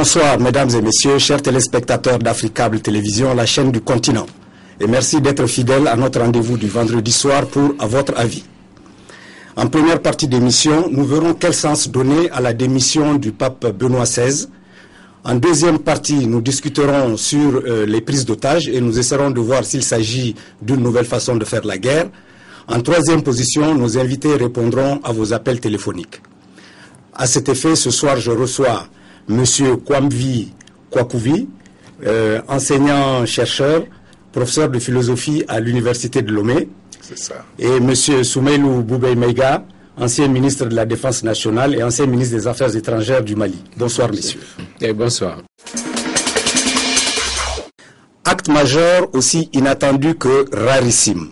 Bonsoir mesdames et messieurs, chers téléspectateurs d'Africable Télévision, la chaîne du continent. Et merci d'être fidèles à notre rendez-vous du vendredi soir pour À votre avis. En première partie d'émission, nous verrons quel sens donner à la démission du pape Benoît XVI. En deuxième partie, nous discuterons sur les prises d'otages et nous essaierons de voir s'il s'agit d'une nouvelle façon de faire la guerre. En troisième position, nos invités répondront à vos appels téléphoniques. À cet effet, ce soir, je reçois M. Kwamvi Kwakuvi, enseignant-chercheur, professeur de philosophie à l'Université de Lomé. C'est ça. Et M. Soumeilou Boubei-Maïga, ancien ministre de la Défense nationale et ancien ministre des Affaires étrangères du Mali. Bonsoir, messieurs. Et bonsoir. Acte majeur aussi inattendu que rarissime.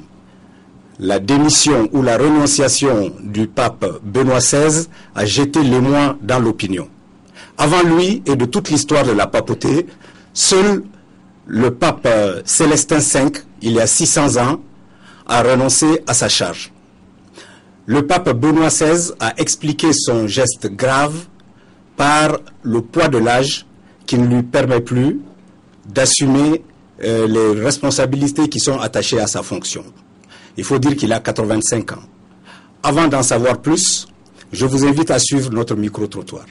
La démission ou la renonciation du pape Benoît XVI a jeté l'émoi dans l'opinion. Avant lui et de toute l'histoire de la papauté, seul le pape Célestin V, il y a 600 ans, a renoncé à sa charge. Le pape Benoît XVI a expliqué son geste grave par le poids de l'âge qui ne lui permet plus d'assumer les responsabilités qui sont attachées à sa fonction. Il faut dire qu'il a 85 ans. Avant d'en savoir plus, je vous invite à suivre notre micro-trottoir.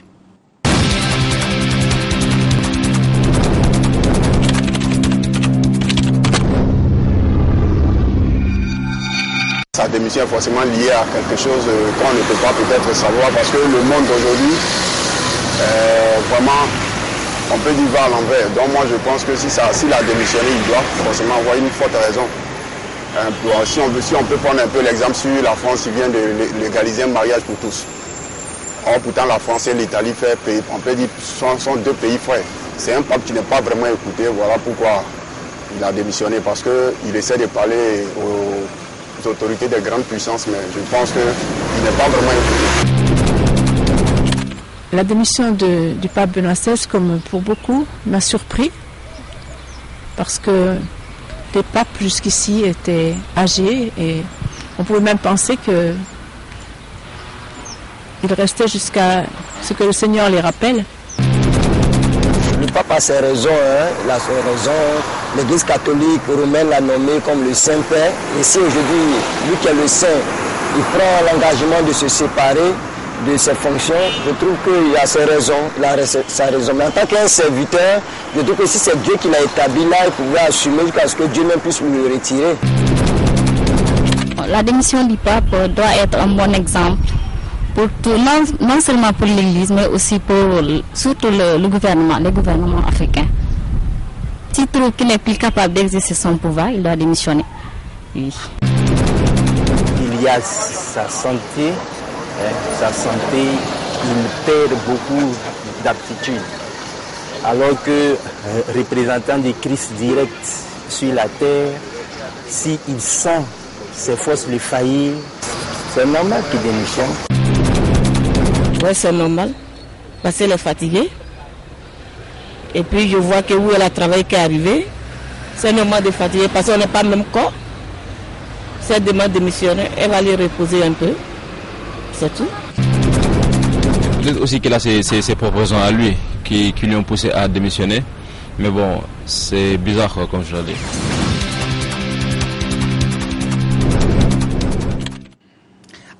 Sa démission est forcément liée à quelque chose qu'on ne peut pas peut-être savoir parce que le monde d'aujourd'hui, vraiment, on peut dire va à l'envers. Donc moi je pense que s'il a démissionné, il doit forcément avoir une forte raison. Si on peut prendre un peu l'exemple sur la France qui vient de légaliser un mariage pour tous. Or pourtant la France et l'Italie on peut dire sont deux pays frères. C'est un pape qui n'est pas vraiment écouté, voilà pourquoi il a démissionné, parce qu'il essaie de parler aux autorités de grandes puissances, mais je pense qu'il n'est pas vraiment écouté. La démission du pape Benoît XVI, comme pour beaucoup, m'a surpris, parce que les papes jusqu'ici étaient âgés et on pouvait même penser qu'ils restaient jusqu'à ce que le Seigneur les rappelle. Le pape a ses raisons, il a ses raisons. L'Église catholique romaine l'a nommé comme le Saint-Père. Et si aujourd'hui, lui qui est le Saint, il prend l'engagement de se séparer de ses fonctions, je trouve qu'il a ses raisons, il a sa raison. Mais en tant qu'un serviteur, je trouve que si c'est Dieu qui l'a établi là, il pouvait assumer jusqu'à ce que Dieu même puisse lui le retirer. La démission du pape doit être un bon exemple pour tout, non seulement pour l'Église, mais aussi pour surtout le gouvernement, les gouvernements africains. S'il trouve qu'il n'est plus capable d'exercer son pouvoir, il doit démissionner. Oui. Il y a sa santé, il perd beaucoup d'aptitude. Alors que représentant du Christ direct sur la terre, s'il sent ses forces lui faillir, c'est normal qu'il démissionne. Oui, c'est normal, parce qu'elle est fatiguée. Et puis je vois que où elle a travaillé qui est arrivé, c'est normal de fatiguer parce qu'on n'est pas le même corps. Si elle demande de démissionner, elle va aller reposer un peu. C'est tout. Peut-être aussi qu'il a ses propres raisons à lui qui lui ont poussé à démissionner. Mais bon, c'est bizarre comme je l'ai dit.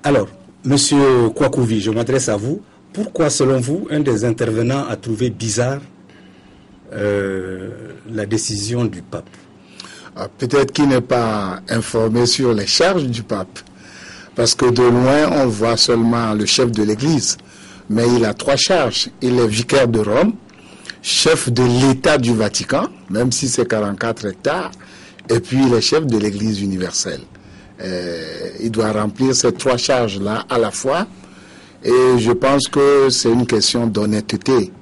Alors, Monsieur Kwakouvi, je m'adresse à vous. Pourquoi, selon vous, un des intervenants a trouvé bizarre la décision du pape? Peut-être qu'il n'est pas informé sur les charges du pape. Parce que de loin, on voit seulement le chef de l'Église. Mais il a 3 charges. Il est vicaire de Rome, chef de l'État du Vatican, même si c'est 44 hectares, et puis il est chef de l'Église universelle. Il doit remplir ces 3 charges-là à la fois. Et je pense que c'est une question d'honnêteté.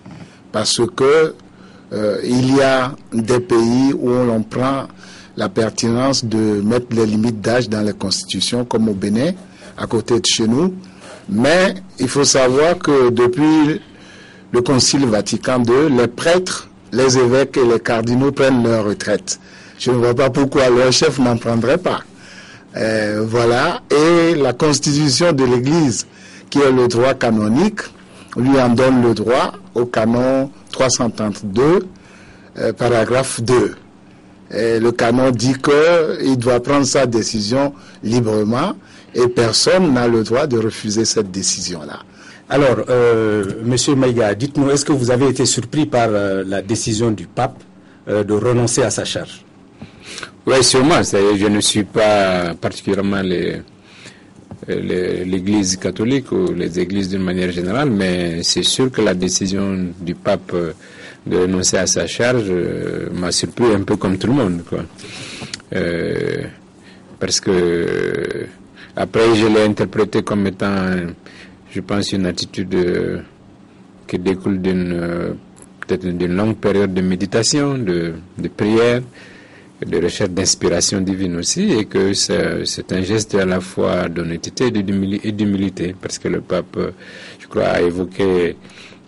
Parce que il y a des pays où l'on prend la pertinence de mettre les limites d'âge dans les constitutions, comme au Bénin, à côté de chez nous. Mais il faut savoir que depuis le Concile Vatican II, les prêtres, les évêques et les cardinaux prennent leur retraite. Je ne vois pas pourquoi leur chef n'en prendrait pas. Voilà. Et la constitution de l'Église, qui est le droit canonique, lui en donne le droit au canon 332, paragraphe 2. Et le canon dit qu'il doit prendre sa décision librement et personne n'a le droit de refuser cette décision-là. Alors, Monsieur Maïga, dites-nous, est-ce que vous avez été surpris par la décision du pape de renoncer à sa charge? Oui, sûrement. Je ne suis pas particulièrement l'Église catholique ou les églises d'une manière générale, mais c'est sûr que la décision du pape de renoncer à sa charge m'a surpris un peu comme tout le monde, quoi. Parce que après je l'ai interprété comme étant, je pense, une attitude qui découle peut-être d'une longue période de méditation, de prière, de recherche d'inspiration divine aussi, et que c'est un geste à la fois d'honnêteté et d'humilité, parce que le pape, je crois, a évoqué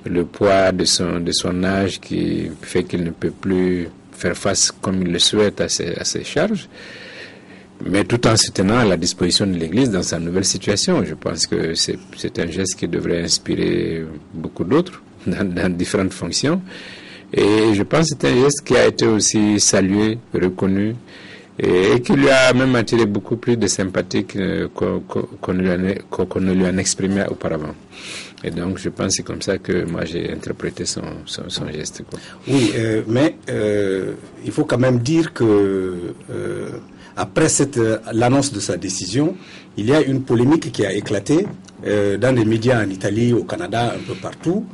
le poids de son âge qui fait qu'il ne peut plus faire face comme il le souhaite à ses charges, mais tout en se tenant à la disposition de l'Église dans sa nouvelle situation. Je pense que c'est un geste qui devrait inspirer beaucoup d'autres dans différentes fonctions, et je pense que c'est un geste qui a été aussi salué, reconnu, et qui lui a même attiré beaucoup plus de sympathie qu'on ne lui en exprimait auparavant. Et donc, je pense que c'est comme ça que moi j'ai interprété son geste, quoi. Oui, mais il faut quand même dire que après l'annonce de sa décision, il y a une polémique qui a éclaté dans les médias en Italie, au Canada, un peu partout.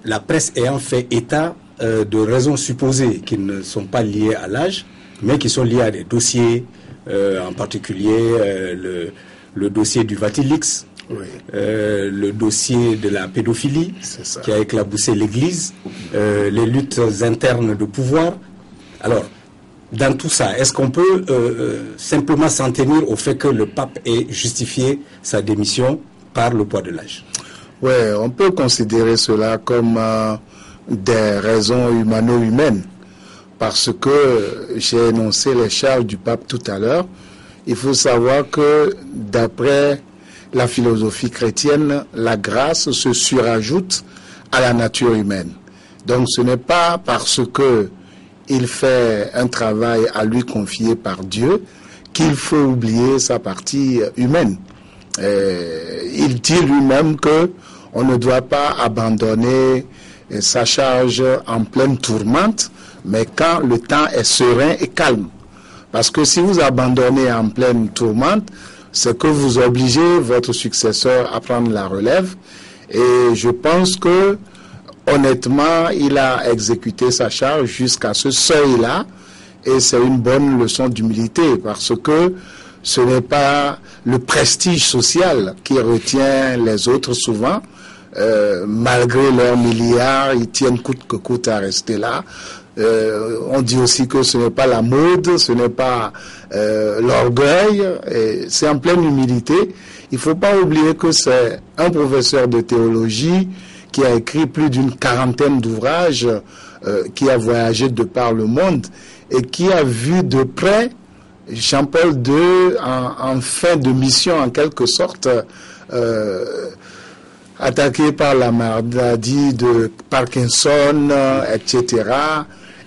La presse ayant fait état de raisons supposées qui ne sont pas liées à l'âge, mais qui sont liées à des dossiers, en particulier le dossier du Vatilix. Oui. Le dossier de la pédophilie qui a éclaboussé l'Église, les luttes internes de pouvoir. Alors, dans tout ça, est-ce qu'on peut simplement s'en tenir au fait que le pape ait justifié sa démission par le poids de l'âge? Oui, on peut considérer cela comme des raisons humano-humaines, parce que j'ai énoncé les charges du pape tout à l'heure. Il faut savoir que d'après la philosophie chrétienne, la grâce se surajoute à la nature humaine. Donc ce n'est pas parce que il fait un travail à lui confié par Dieu qu'il faut oublier sa partie humaine. Il dit lui-même que on ne doit pas abandonner sa charge en pleine tourmente, mais quand le temps est serein et calme. Parce que si vous abandonnez en pleine tourmente, c'est que vous obligez votre successeur à prendre la relève. Et je pense que, honnêtement, il a exécuté sa charge jusqu'à ce seuil-là. Et c'est une bonne leçon d'humilité, parce que ce n'est pas le prestige social qui retient les autres souvent. Malgré leurs milliards, ils tiennent coûte que coûte à rester là. On dit aussi que ce n'est pas la mode, ce n'est pas l'orgueil, c'est en pleine humilité. Il ne faut pas oublier que c'est un professeur de théologie qui a écrit plus d'une quarantaine d'ouvrages, qui a voyagé de par le monde et qui a vu de près Jean-Paul II en fin de mission en quelque sorte, attaqué par la maladie de Parkinson, etc.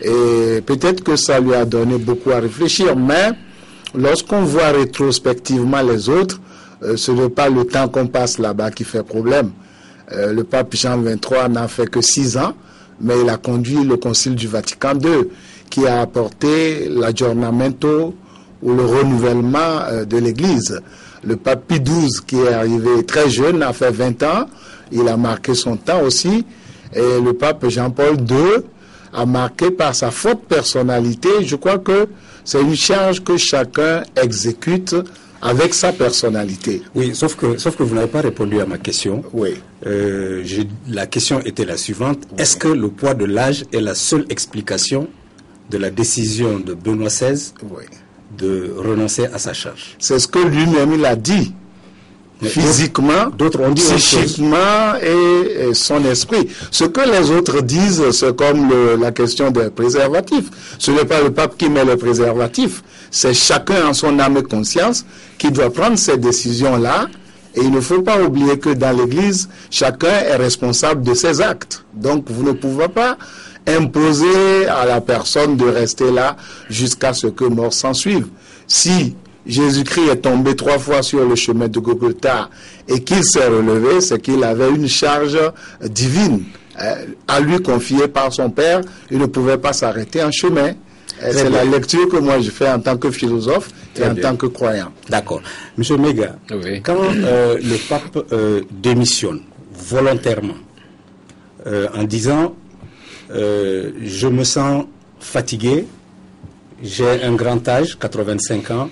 Et peut-être que ça lui a donné beaucoup à réfléchir, mais lorsqu'on voit rétrospectivement les autres, ce n'est pas le temps qu'on passe là-bas qui fait problème. Le pape Jean XXIII n'a fait que 6 ans, mais il a conduit le Concile du Vatican II, qui a apporté l'aggiornamento ou le renouvellement de l'Église. Le pape Pie XII, qui est arrivé très jeune, a fait 20 ans, il a marqué son temps aussi, et le pape Jean-Paul II a marqué par sa forte personnalité. Je crois que c'est une charge que chacun exécute avec sa personnalité. Oui, sauf que vous n'avez pas répondu à ma question. Oui. La question était la suivante. Oui. Est-ce que le poids de l'âge est la seule explication de la décision de Benoît XVI de renoncer à sa charge? C'est ce que lui-même il a dit. Physiquement, psychiquement et son esprit. Ce que les autres disent, c'est comme la question des préservatifs. Ce n'est pas le pape qui met le préservatif, c'est chacun en son âme et conscience qui doit prendre ces décisions-là Et il ne faut pas oublier que dans l'Église, chacun est responsable de ses actes. Donc vous ne pouvez pas imposer à la personne de rester là jusqu'à ce que mort s'en suive. Si Jésus-Christ est tombé 3 fois sur le chemin de Golgotha et qu'il s'est relevé, c'est qu'il avait une charge divine à lui confiée par son Père. Il ne pouvait pas s'arrêter en chemin. C'est la lecture que moi je fais en tant que philosophe et en tant que croyant. D'accord. Monsieur Mega, quand le pape démissionne volontairement en disant je me sens fatigué, j'ai un grand âge, 85 ans,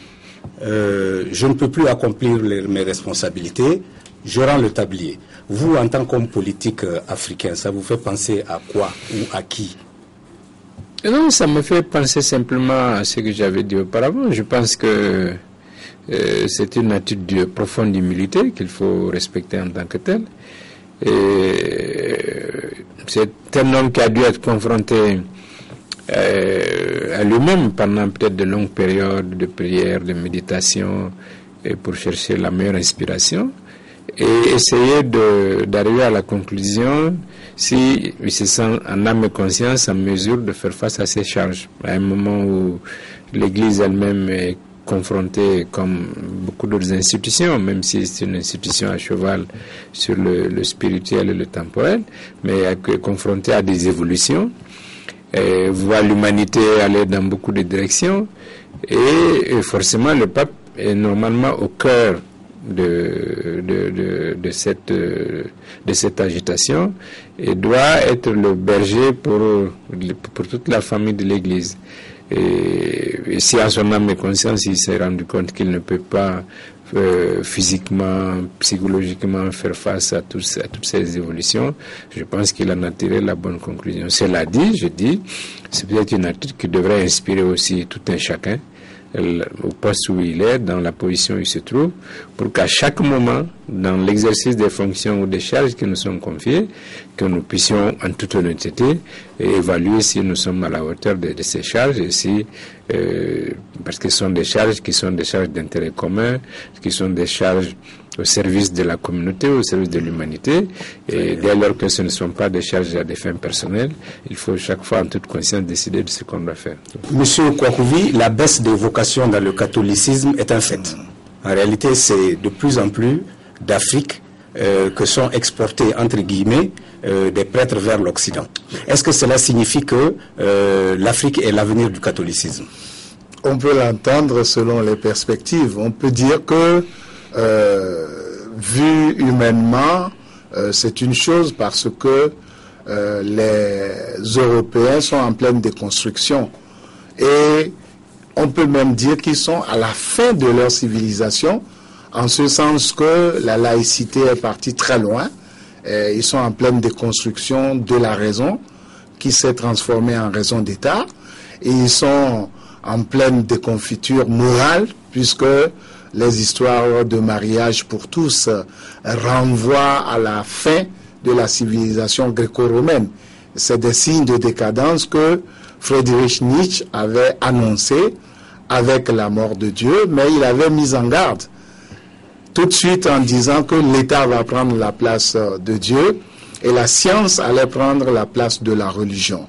je ne peux plus accomplir mes responsabilités, je rends le tablier. Vous, en tant qu'homme politique africain, ça vous fait penser à quoi ou à qui? Non, ça me fait penser simplement à ce que j'avais dit auparavant. Je pense que c'est une attitude profonde d'humilité qu'il faut respecter en tant que tel. Et c'est un homme qui a dû être confronté à lui-même pendant peut-être de longues périodes de prière, de méditation, et pour chercher la meilleure inspiration et essayer d'arriver à la conclusion si il se sent en âme et conscience en mesure de faire face à ses charges. À un moment où l'Église elle-même est confrontée, comme beaucoup d'autres institutions, même si c'est une institution à cheval sur le spirituel et le temporel, mais confrontée à des évolutions, voit l'humanité aller dans beaucoup de directions, et forcément le pape est normalement au cœur de cette agitation et doit être le berger pour toute la famille de l'Église. Et si à son âme et conscience il s'est rendu compte qu'il ne peut pas physiquement, psychologiquement faire face à toutes ces évolutions, je pense qu'il en a tiré la bonne conclusion. Cela dit, je dis, c'est peut-être une attitude qui devrait inspirer aussi tout un chacun au poste où il est, dans la position où il se trouve, pour qu'à chaque moment, dans l'exercice des fonctions ou des charges qui nous sont confiées, que nous puissions en toute honnêteté évaluer si nous sommes à la hauteur de ces charges, et si, parce que ce sont des charges qui sont des charges d'intérêt commun, qui sont des charges au service de la communauté, au service de l'humanité, et dès lors que ce ne sont pas des charges à des fins personnelles, il faut chaque fois en toute conscience décider de ce qu'on doit faire. Monsieur Kouakouvi, la baisse des vocations dans le catholicisme est un fait. En réalité, c'est de plus en plus d'Afrique que sont exportés, entre guillemets, des prêtres vers l'Occident. Est-ce que cela signifie que l'Afrique est l'avenir du catholicisme? On peut l'entendre selon les perspectives. On peut dire que vu humainement, c'est une chose parce que les Européens sont en pleine déconstruction. Et on peut même dire qu'ils sont à la fin de leur civilisation, en ce sens que la laïcité est partie très loin. Ils sont en pleine déconstruction de la raison, qui s'est transformée en raison d'État. Et ils sont en pleine déconfiture morale, puisque les histoires de mariage pour tous renvoient à la fin de la civilisation gréco-romaine. C'est des signes de décadence que Friedrich Nietzsche avait annoncé avec la mort de Dieu, mais il avait mis en garde tout de suite en disant que l'État va prendre la place de Dieu et la science allait prendre la place de la religion.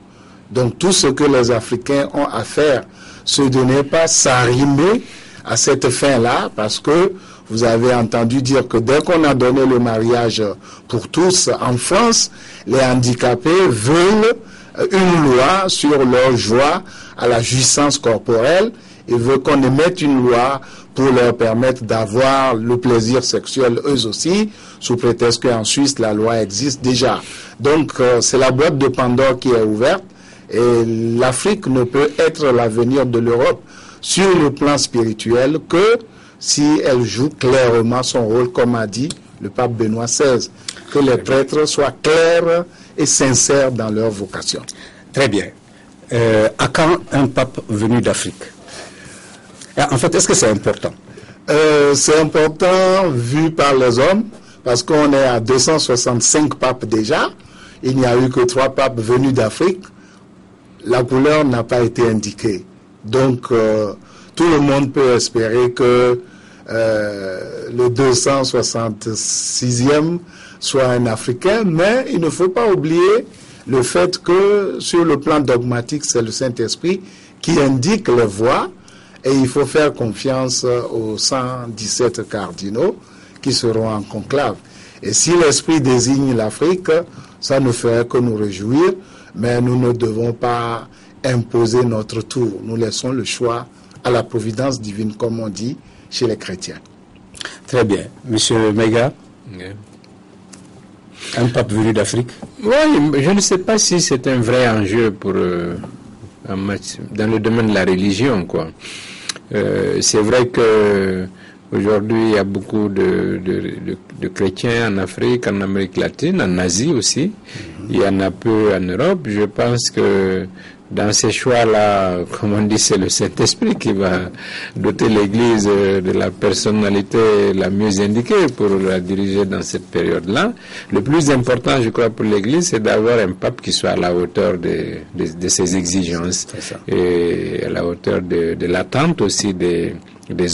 Donc tout ce que les Africains ont à faire, ce n'est pas s'arrimer à cette fin-là, parce que vous avez entendu dire que dès qu'on a donné le mariage pour tous en France, les handicapés veulent une loi sur leur joie à la jouissance corporelle. Ils veulent qu'on émette une loi pour leur permettre d'avoir le plaisir sexuel eux aussi, sous prétexte qu'en Suisse, la loi existe déjà. Donc, c'est la boîte de Pandore qui est ouverte et l'Afrique ne peut être l'avenir de l'Europe sur le plan spirituel que si elle joue clairement son rôle, comme a dit le pape Benoît XVI, que les prêtres soient clairs et sincères dans leur vocation. Très bien. À quand un pape venu d'Afrique? En fait, est-ce que c'est important? C'est important vu par les hommes, parce qu'on est à 265 papes déjà. Il n'y a eu que 3 papes venus d'Afrique. La couleur n'a pas été indiquée. Donc, tout le monde peut espérer que le 266e soit un Africain, mais il ne faut pas oublier le fait que sur le plan dogmatique, c'est le Saint-Esprit qui indique les voies et il faut faire confiance aux 117 cardinaux qui seront en conclave. Et si l'Esprit désigne l'Afrique, ça ne ferait que nous réjouir, mais nous ne devons pas imposer notre tour. Nous laissons le choix à la providence divine, comme on dit chez les chrétiens. Très bien. Monsieur Mega, un pape venu d'Afrique? Oui, je ne sais pas si c'est un vrai enjeu pour, dans le domaine de la religion, quoi. C'est vrai que aujourd'hui, il y a beaucoup de chrétiens en Afrique, en Amérique latine, en Asie aussi. Il y en a peu en Europe. Je pense que dans ces choix-là, comme on dit, c'est le Saint-Esprit qui va doter l'Église de la personnalité la mieux indiquée pour la diriger dans cette période-là. Le plus important, je crois, pour l'Église, c'est d'avoir un pape qui soit à la hauteur de ses exigences et à la hauteur de l'attente aussi des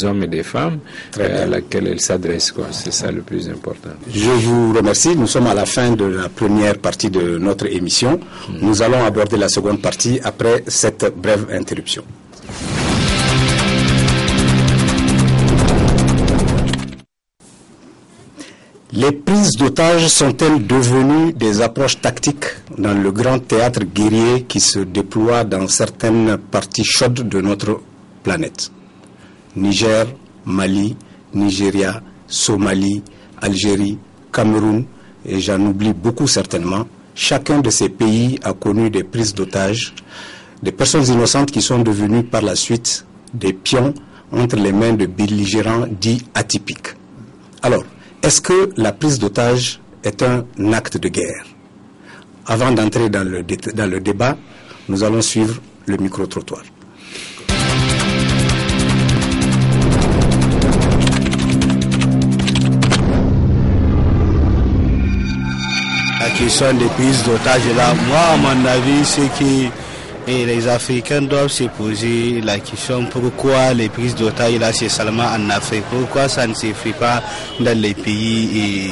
hommes et des femmes à laquelle elle s'adresse. C'est ça le plus important. Je vous remercie. Nous sommes à la fin de la première partie de notre émission. Nous allons aborder la seconde partie après cette brève interruption. Les prises d'otages sont-elles devenues des approches tactiques dans le grand théâtre guerrier qui se déploie dans certaines parties chaudes de notre planète? Niger, Mali, Nigeria, Somalie, Algérie, Cameroun, et j'en oublie beaucoup certainement. Chacun de ces pays a connu des prises d'otages, des personnes innocentes qui sont devenues par la suite des pions entre les mains de belligérants dits atypiques. Alors, est-ce que la prise d'otages est un acte de guerre? Avant d'entrer dans le débat, nous allons suivre le micro-trottoir. La question des prises d'otages là, moi à mon avis c'est que les Africains doivent se poser la question pourquoi les prises d'otages là c'est seulement en Afrique, pourquoi ça ne se fait pas dans les pays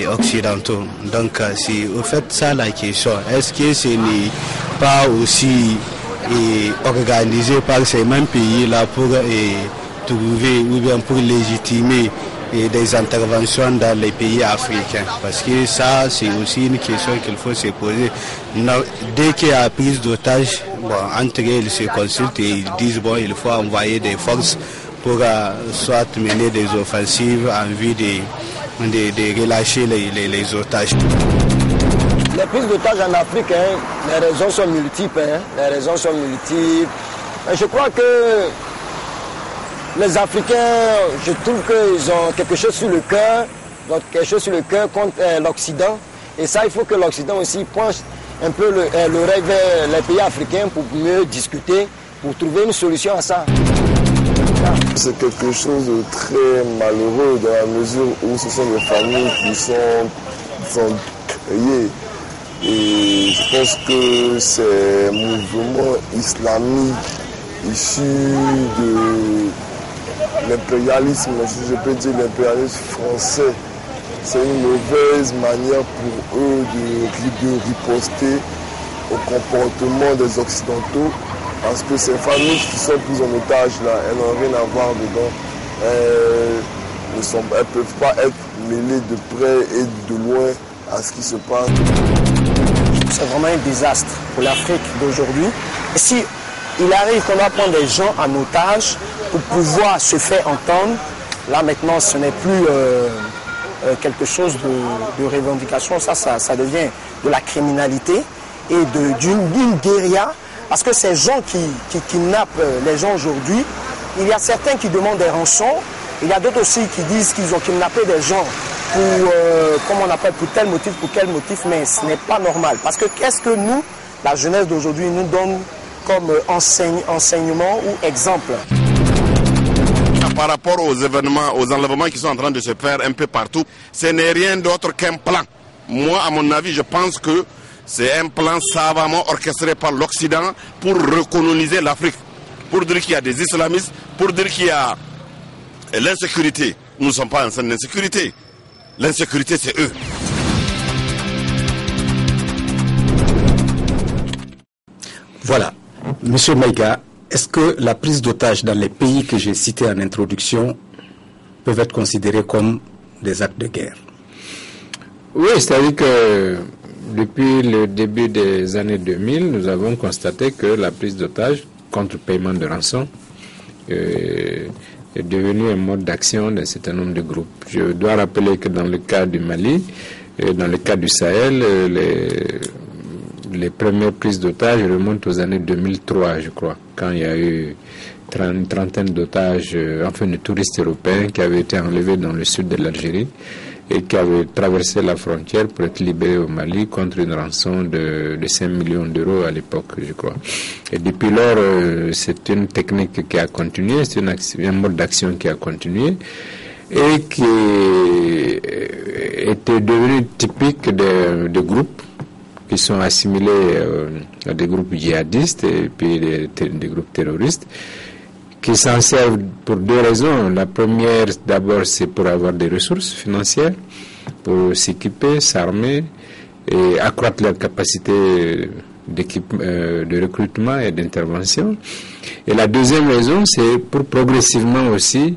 occidentaux. Donc c'est au fait ça la question, est-ce que ce n'est pas aussi organisé par ces mêmes pays là pour trouver ou bien pour légitimer des interventions dans les pays africains, parce que ça c'est aussi une question qu'il faut se poser. Dès qu'il y a prise d'otages, entre eux ils se consultent et ils disent il faut envoyer des forces pour soit mener des offensives en vue de relâcher les otages. Les prises d'otages en Afrique, les raisons sont multiples. Je crois que les Africains, je trouve qu'ils ont quelque chose sur le cœur, contre l'Occident. Et ça, il faut que l'Occident aussi penche un peu l'oreille vers les pays africains pour mieux discuter, pour trouver une solution à ça. C'est quelque chose de très malheureux dans la mesure où ce sont des familles qui sont créées. Et je pense que ces mouvements islamiques issus de l'impérialisme, si je peux dire l'impérialisme français, c'est une mauvaise manière pour eux de riposter au comportement des Occidentaux, parce que ces familles qui sont prises en otage là, elles n'ont rien à voir dedans. Elles ne peuvent pas être mêlées de près et de loin à ce qui se passe. C'est vraiment un désastre pour l'Afrique d'aujourd'hui. Et si il arrive qu'on va prendre des gens en otage pour pouvoir se faire entendre, là maintenant ce n'est plus quelque chose de revendication, ça devient de la criminalité et d'une guérilla, parce que ces gens qui kidnappent les gens aujourd'hui, il y a certains qui demandent des rançons, il y a d'autres aussi qui disent qu'ils ont kidnappé des gens pour, comment on appelle, pour tel motif, pour quel motif, mais ce n'est pas normal. Parce que qu'est-ce que nous, la jeunesse d'aujourd'hui, nous donne comme enseignement ou exemple? Par rapport aux événements, aux enlèvements qui sont en train de se faire un peu partout, ce n'est rien d'autre qu'un plan. Moi, à mon avis, je pense que c'est un plan savamment orchestré par l'Occident pour recoloniser l'Afrique. Pour dire qu'il y a des islamistes, pour dire qu'il y a Et l'insécurité, nous ne sommes pas en scène d'insécurité. L'insécurité, c'est eux. Voilà. Monsieur Maïga, est-ce que la prise d'otages dans les pays que j'ai cités en introduction peuvent être considérés comme des actes de guerre? Oui, c'est-à-dire que depuis le début des années 2000, nous avons constaté que la prise d'otages contre paiement de rançon est devenu un mode d'action d'un certain nombre de groupes. Je dois rappeler que dans le cas du Mali, et dans le cas du Sahel, les premières prises d'otages remontent aux années 2003, je crois, quand il y a eu une trentaine d'otages, enfin de touristes européens qui avaient été enlevés dans le sud de l'Algérie et qui avaient traversé la frontière pour être libérés au Mali contre une rançon de 5 millions d'euros à l'époque, je crois. Et depuis lors, c'est une technique qui a continué, c'est un mode d'action qui a continué et qui était devenu typique de groupes qui sont assimilés à des groupes djihadistes et puis des groupes terroristes, qui s'en servent pour deux raisons. La première, d'abord, c'est pour avoir des ressources financières, pour s'équiper, s'armer et accroître leur capacité de recrutement et d'intervention. Et la deuxième raison, c'est pour progressivement aussi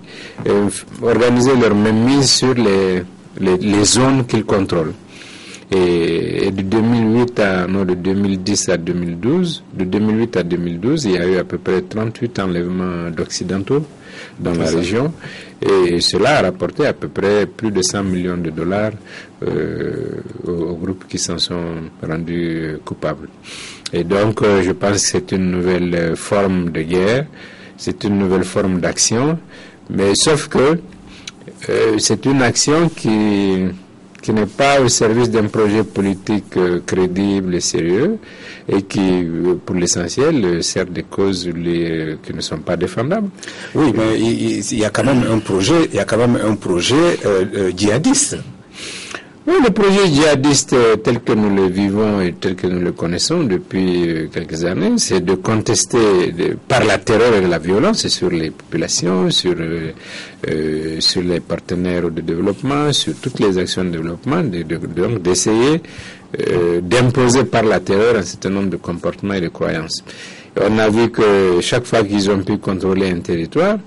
organiser leur mainmise sur les zones qu'ils contrôlent. Et de 2010 à 2012, il y a eu à peu près 38 enlèvements d'occidentaux dans la région, et cela a rapporté à peu près plus de 100 millions de dollars aux groupes qui s'en sont rendus coupables. Et donc, je pense que c'est une nouvelle forme de guerre, c'est une nouvelle forme d'action, mais sauf que c'est une action qui n'est pas au service d'un projet politique crédible et sérieux et qui, pour l'essentiel, sert des causes qui ne sont pas défendables. Oui, mais il y a quand même un projet, djihadiste. Oui, le projet djihadiste tel que nous le vivons et tel que nous le connaissons depuis quelques années, c'est de contester par la terreur et la violence sur les populations, sur les partenaires de développement, sur toutes les actions de développement, donc d'essayer d'imposer par la terreur un certain nombre de comportements et de croyances. Et on a vu que chaque fois qu'ils ont pu contrôler un territoire,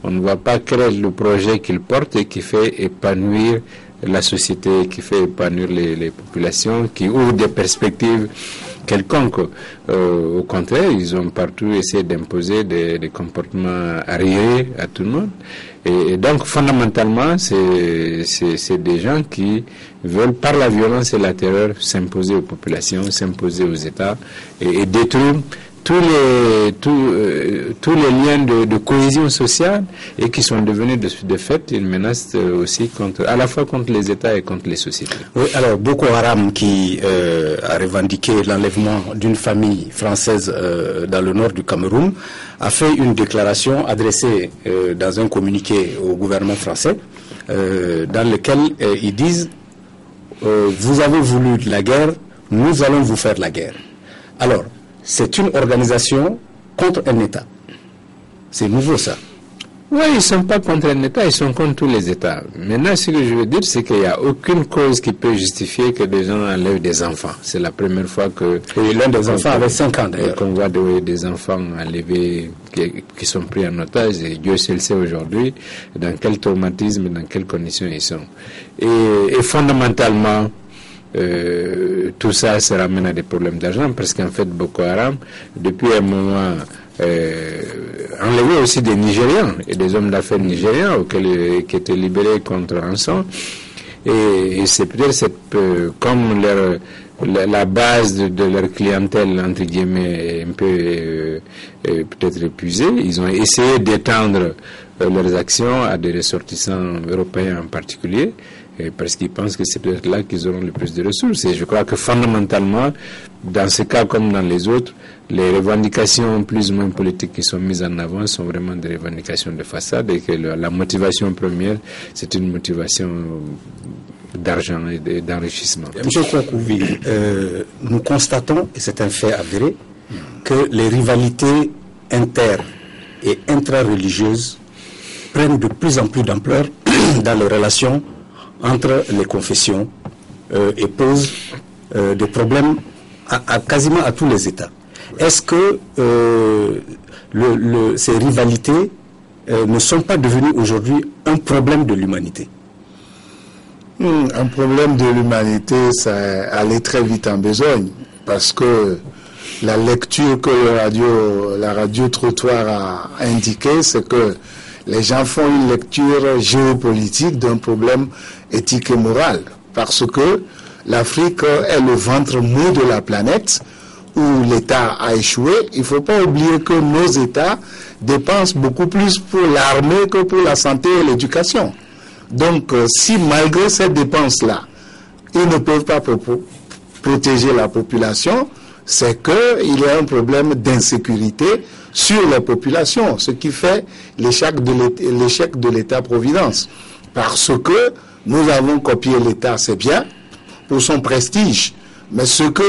on ne voit pas quel est le projet qu'ils portent et qui fait épanouir la société, qui fait épanouir les populations, qui ouvre des perspectives quelconques. Au contraire, ils ont partout essayé d'imposer des comportements arriérés à tout le monde. Et donc, fondamentalement, c'est des gens qui veulent, par la violence et la terreur, s'imposer aux populations, s'imposer aux États et détruire tous les liens de cohésion sociale et qui sont devenus de fait une menace aussi à la fois contre les États et contre les sociétés. Oui, alors Boko Haram qui a revendiqué l'enlèvement d'une famille française dans le nord du Cameroun a fait une déclaration adressée dans un communiqué au gouvernement français dans lequel ils disent vous avez voulu la guerre, nous allons vous faire la guerre. Alors, c'est une organisation contre un État. C'est nouveau, ça. Oui, ils ne sont pas contre un État, ils sont contre tous les États. Maintenant, ce que je veux dire, c'est qu'il n'y a aucune cause qui peut justifier que des gens enlèvent des enfants. C'est la première fois que... Oui, l'un des enfants avait 5 ans, d'ailleurs. Qu'on voit des enfants enlevés qui sont pris en otage, et Dieu seul sait aujourd'hui dans quel traumatisme, dans quelles conditions ils sont. Et fondamentalement, tout ça se ramène à des problèmes d'argent, parce qu'en fait, Boko Haram, depuis un moment... enlevé aussi des Nigérians et des hommes d'affaires nigériens qui étaient libérés contre rançon, et c'est peut-être comme la base de leur clientèle entre guillemets est un peu peut-être épuisée, ils ont essayé d'étendre leurs actions à des ressortissants européens en particulier, parce qu'ils pensent que c'est peut-être là qu'ils auront le plus de ressources. Et je crois que fondamentalement, dans ce cas comme dans les autres, les revendications plus ou moins politiques qui sont mises en avant sont vraiment des revendications de façade, et que la motivation première, c'est une motivation d'argent et d'enrichissement. Monsieur Kouakouvi, nous constatons, et c'est un fait avéré, que les rivalités inter- et intra-religieuses prennent de plus en plus d'ampleur dans les relations entre les confessions et posent des problèmes quasiment à tous les États. Est-ce que ces rivalités ne sont pas devenues aujourd'hui un problème de l'humanité? Un problème de l'humanité, ça allait très vite en besogne, parce que la lecture que la radio trottoir a indiquée, c'est que les gens font une lecture géopolitique d'un problème éthique et moral, parce que l'Afrique est le ventre mou de la planète où l'État a échoué. Il ne faut pas oublier que nos États dépensent beaucoup plus pour l'armée que pour la santé et l'éducation. Donc, si malgré ces dépenses-là, ils ne peuvent pas protéger la population, c'est qu'il y a un problème d'insécurité sur la population, ce qui fait l'échec de l'État-providence. Parce que nous avons copié l'État, c'est bien, pour son prestige, mais ce que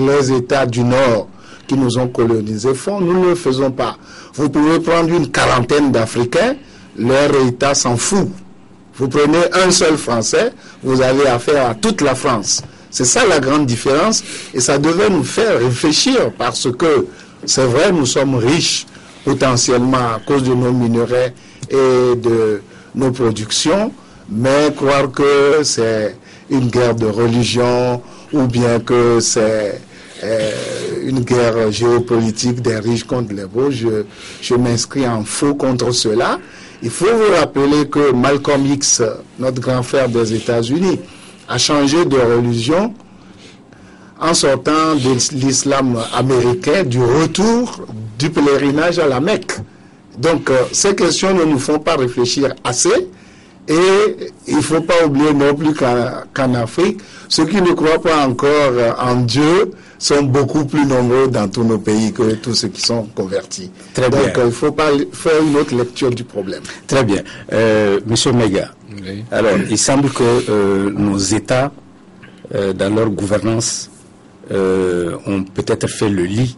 les États du Nord qui nous ont colonisés font, nous ne le faisons pas. Vous pouvez prendre une quarantaine d'Africains, leur État s'en fout. Vous prenez un seul Français, vous avez affaire à toute la France. C'est ça la grande différence, et ça devait nous faire réfléchir, parce que c'est vrai, nous sommes riches potentiellement à cause de nos minerais et de nos productions, mais croire que c'est une guerre de religion ou bien que c'est une guerre géopolitique des riches contre les pauvres, je m'inscris en faux contre cela. Il faut vous rappeler que Malcolm X, notre grand frère des États-Unis, a changé de religion en sortant de l'islam américain, du retour du pèlerinage à la Mecque. Donc, ces questions ne nous font pas réfléchir assez, et il ne faut pas oublier non plus qu'en Afrique, ceux qui ne croient pas encore en Dieu sont beaucoup plus nombreux dans tous nos pays que tous ceux qui sont convertis. Très Donc, bien. il faut pas faire une autre lecture du problème. Très bien. Monsieur Mega, Oui. alors, il semble que nos États, dans leur gouvernance, ont peut-être fait le lit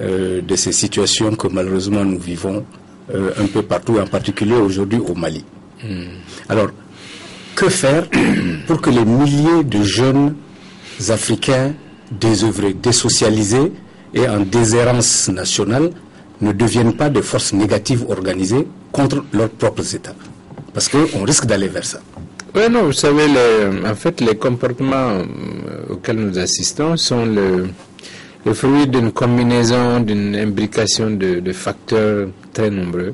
de ces situations que malheureusement nous vivons un peu partout, en particulier aujourd'hui au Mali. Alors, que faire pour que les milliers de jeunes Africains désœuvrés, désocialisés et en déshérence nationale ne deviennent pas des forces négatives organisées contre leurs propres États? Parce qu'on risque d'aller vers ça. Oui, non, vous savez, en fait, les comportements auxquels nous assistons sont le fruit d'une combinaison, d'une imbrication de facteurs très nombreux.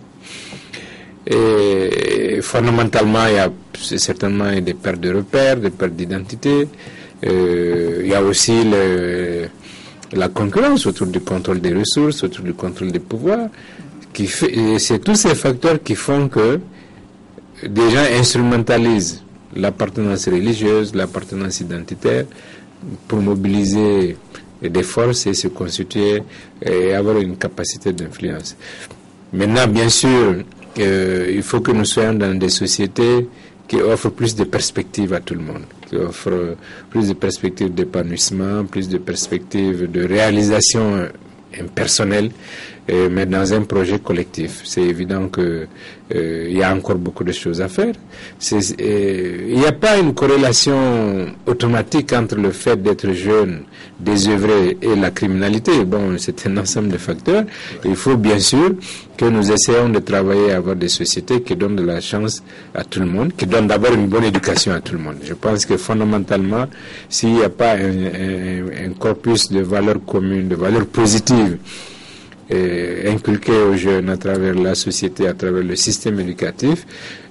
Et fondamentalement, il y a certainement des pertes de repères, des pertes d'identité. Il y a aussi la concurrence autour du contrôle des ressources, autour du contrôle des pouvoirs. C'est tous ces facteurs qui font que des gens instrumentalisent l'appartenance religieuse, l'appartenance identitaire pour mobiliser des forces et se constituer et avoir une capacité d'influence. Maintenant, bien sûr, il faut que nous soyons dans des sociétés qui offrent plus de perspectives à tout le monde, qui offrent plus de perspectives d'épanouissement, plus de perspectives de réalisation impersonnelle, mais dans un projet collectif. C'est évident que il y a encore beaucoup de choses à faire. Il n'y a pas une corrélation automatique entre le fait d'être jeune, désœuvré et la criminalité. Bon, c'est un ensemble de facteurs. Il faut bien sûr que nous essayons de travailler à avoir des sociétés qui donnent de la chance à tout le monde, qui donnent d'abord une bonne éducation à tout le monde. Je pense que fondamentalement, s'il n'y a pas un corpus de valeurs communes, de valeurs positives, inculquer aux jeunes à travers la société, à travers le système éducatif,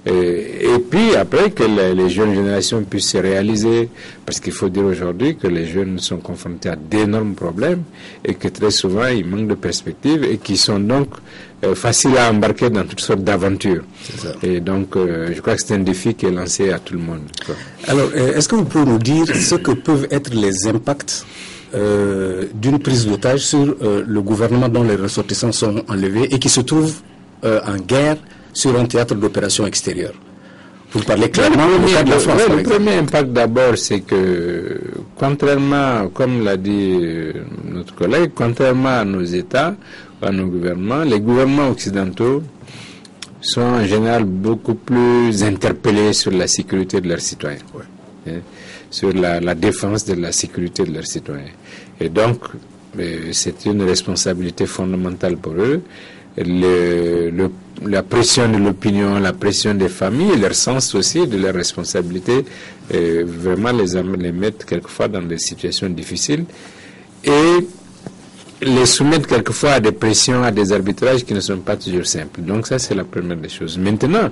et puis après que les jeunes générations puissent se réaliser, parce qu'il faut dire aujourd'hui que les jeunes sont confrontés à d'énormes problèmes et que très souvent ils manquent de perspectives et qui sont donc faciles à embarquer dans toutes sortes d'aventures. Et donc je crois que c'est un défi qui est lancé à tout le monde. Alors, est-ce que vous pouvez nous dire ce que peuvent être les impacts d'une prise d'otage sur le gouvernement dont les ressortissants sont enlevés et qui se trouve en guerre sur un théâtre d'opération extérieure? Vous parlez clairement du cas de la France. Le premier impact d'abord, c'est que contrairement, comme l'a dit notre collègue, contrairement à nos États, à nos gouvernements, les gouvernements occidentaux sont en général beaucoup plus interpellés sur la sécurité de leurs citoyens, sur la défense de la sécurité de leurs citoyens. Et donc, c'est une responsabilité fondamentale pour eux. La pression de l'opinion, la pression des familles, leur sens aussi de leurs responsabilités, vraiment les mettent quelquefois dans des situations difficiles et les soumettent quelquefois à des pressions, à des arbitrages qui ne sont pas toujours simples. Donc ça, c'est la première des choses. Maintenant,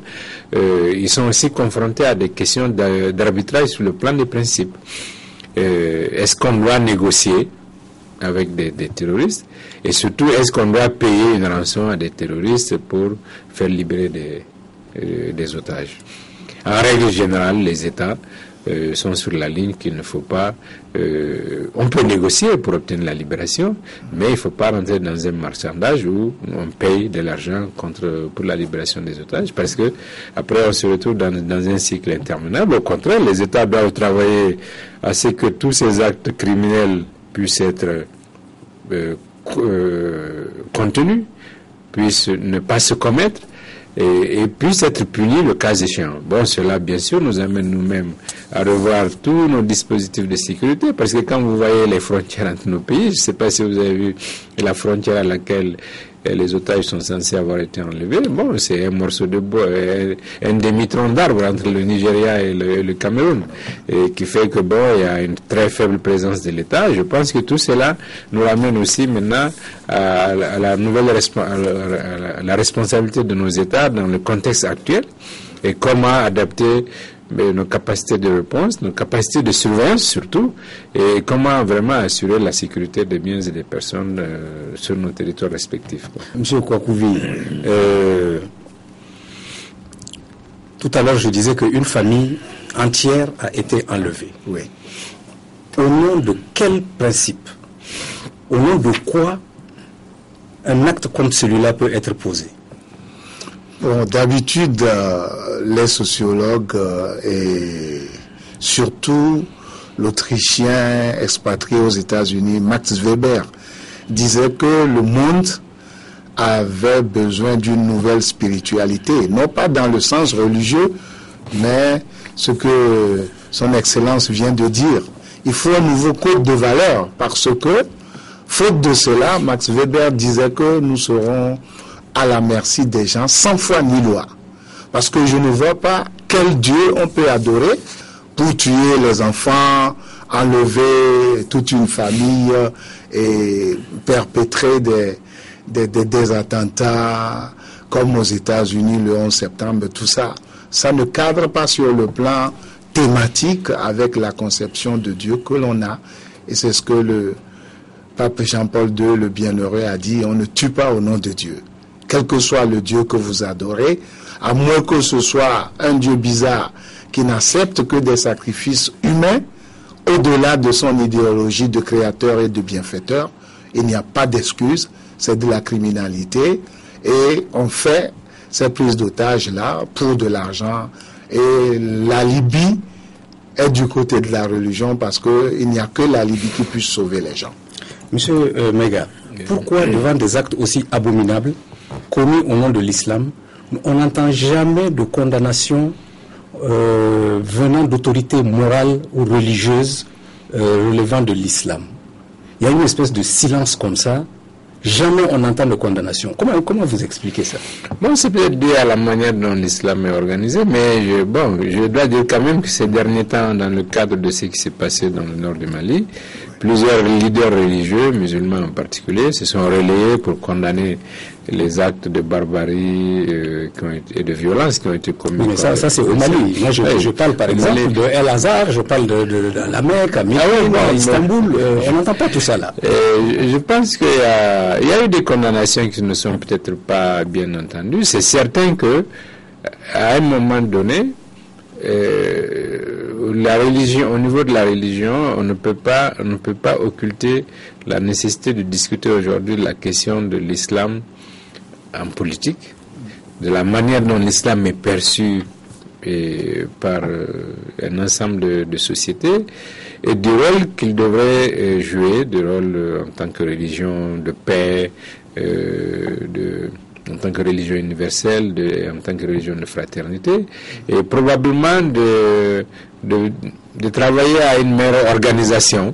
ils sont aussi confrontés à des questions d'arbitrage sur le plan des principes. Est-ce qu'on doit négocier avec des terroristes? Et surtout, est-ce qu'on doit payer une rançon à des terroristes pour faire libérer des otages? En règle générale, les États sont sur la ligne qu'il ne faut pas... on peut négocier pour obtenir la libération, mais il ne faut pas rentrer dans un marchandage où on paye de l'argent pour la libération des otages, parce que après on se retrouve dans un cycle interminable. Au contraire, les États doivent travailler à ce que tous ces actes criminels puissent être contenus, puissent ne pas se commettre, et puisse être puni le cas échéant. Bon, cela, bien sûr, nous amène nous-mêmes à revoir tous nos dispositifs de sécurité, parce que quand vous voyez les frontières entre nos pays, je ne sais pas si vous avez vu la frontière à laquelle les otages sont censés avoir été enlevés, bon, c'est un morceau de bois, un demi-tronc d'arbre entre le Nigeria et le Cameroun, et qui fait que, bon, il y a une très faible présence de l'État. Je pense que tout cela nous ramène aussi maintenant à la nouvelle la responsabilité de nos États dans le contexte actuel, et comment adapter nos capacités de réponse, nos capacités de surveillance surtout, et comment vraiment assurer la sécurité des biens et des personnes sur nos territoires respectifs. Monsieur Kwakouvi, tout à l'heure je disais qu'une famille entière a été enlevée. Oui. Au nom de quel principe, au nom de quoi un acte comme celui-là peut être posé? Bon, d'habitude, les sociologues et surtout l'Autrichien expatrié aux États-Unis, Max Weber, disaient que le monde avait besoin d'une nouvelle spiritualité, non pas dans le sens religieux, mais ce que son Excellence vient de dire. Il faut un nouveau code de valeurs, parce que, faute de cela, Max Weber disait que nous serons à la merci des gens, sans foi ni loi. Parce que je ne vois pas quel Dieu on peut adorer pour tuer les enfants, enlever toute une famille et perpétrer des attentats comme aux États-Unis le 11 septembre, tout ça. Ça ne cadre pas sur le plan thématique avec la conception de Dieu que l'on a. Et c'est ce que le pape Jean-Paul II, le bienheureux, a dit, on ne tue pas au nom de Dieu. Quel que soit le Dieu que vous adorez, à moins que ce soit un Dieu bizarre qui n'accepte que des sacrifices humains, au-delà de son idéologie de créateur et de bienfaiteur, il n'y a pas d'excuse, c'est de la criminalité, et on fait ces prises d'otages-là pour de l'argent, et la Libye est du côté de la religion, parce qu'il n'y a que la Libye qui puisse sauver les gens. Monsieur Mega, pourquoi devant des actes aussi abominables commis au nom de l'islam, on n'entend jamais de condamnation venant d'autorités morales ou religieuses relevant de l'islam? Il y a une espèce de silence comme ça. Jamais on entend de condamnation. Comment vous expliquez ça? Bon, c'est peut-être dû à la manière dont l'islam est organisé, mais je dois dire quand même que ces derniers temps, dans le cadre de ce qui s'est passé dans le nord du Mali, plusieurs leaders religieux, musulmans en particulier, se sont relayés pour condamner les actes de barbarie et de violence qui ont été commis. Mais ça c'est au Mali. Moi, je parle par exemple de El Azhar, je parle de la Mecque, Istanbul. On n'entend pas tout ça là. Je pense qu'il y a eu des condamnations qui ne sont peut-être pas bien entendues. C'est certain que à un moment donné, la religion, au niveau de la religion, on ne peut pas occulter la nécessité de discuter aujourd'hui de la question de l'islam en politique, de la manière dont l'islam est perçu par un ensemble de sociétés, et du rôle qu'il devrait jouer, du rôle en tant que religion de paix, en tant que religion universelle, en tant que religion de fraternité, et probablement de travailler à une meilleure organisation,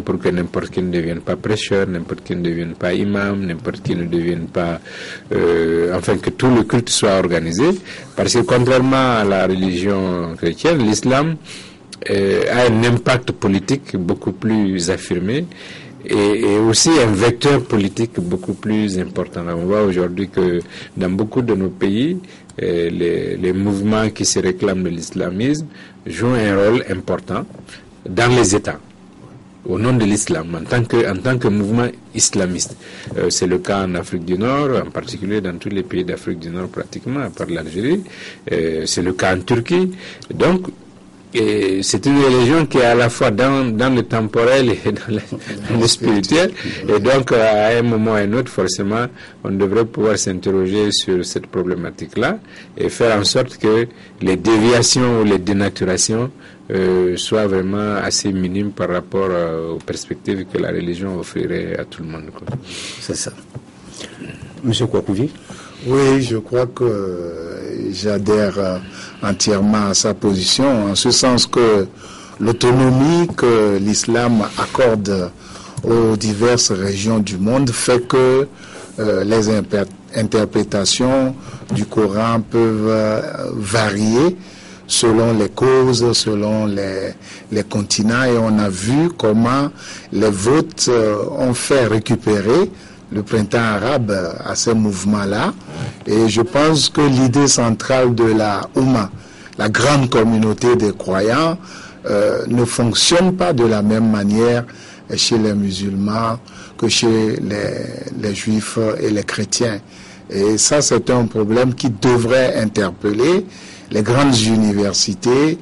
pour que n'importe qui ne devienne pas prêcheur, n'importe qui ne devienne pas imam, n'importe qui ne devienne pas... enfin, que tout le culte soit organisé, parce que contrairement à la religion chrétienne, l'islam a un impact politique beaucoup plus affirmé, et aussi un vecteur politique beaucoup plus important. On voit aujourd'hui que dans beaucoup de nos pays, les mouvements qui se réclament de l'islamisme jouent un rôle important dans les États, au nom de l'islam, en tant que mouvement islamiste. C'est le cas en Afrique du Nord, en particulier dans tous les pays d'Afrique du Nord pratiquement, à part l'Algérie. C'est le cas en Turquie. Donc, c'est une religion qui est à la fois dans le temporel et dans le spirituel. Et donc, à un moment ou à un autre, forcément, on devrait pouvoir s'interroger sur cette problématique-là et faire en sorte que les déviations ou les dénaturations soient vraiment assez minimes par rapport aux perspectives que la religion offrirait à tout le monde. C'est ça. Monsieur Kouakouvi? Oui, je crois que j'adhère entièrement à sa position, en ce sens que l'autonomie que l'islam accorde aux diverses régions du monde fait que les interprétations du Coran peuvent varier selon les causes, selon les continents, et on a vu comment les votes ont fait récupérer le printemps arabe à ces mouvements-là. Et je pense que l'idée centrale de la Oumma, la grande communauté des croyants, ne fonctionne pas de la même manière chez les musulmans que chez les juifs et les chrétiens. Et ça, c'est un problème qui devrait interpeller les grandes universités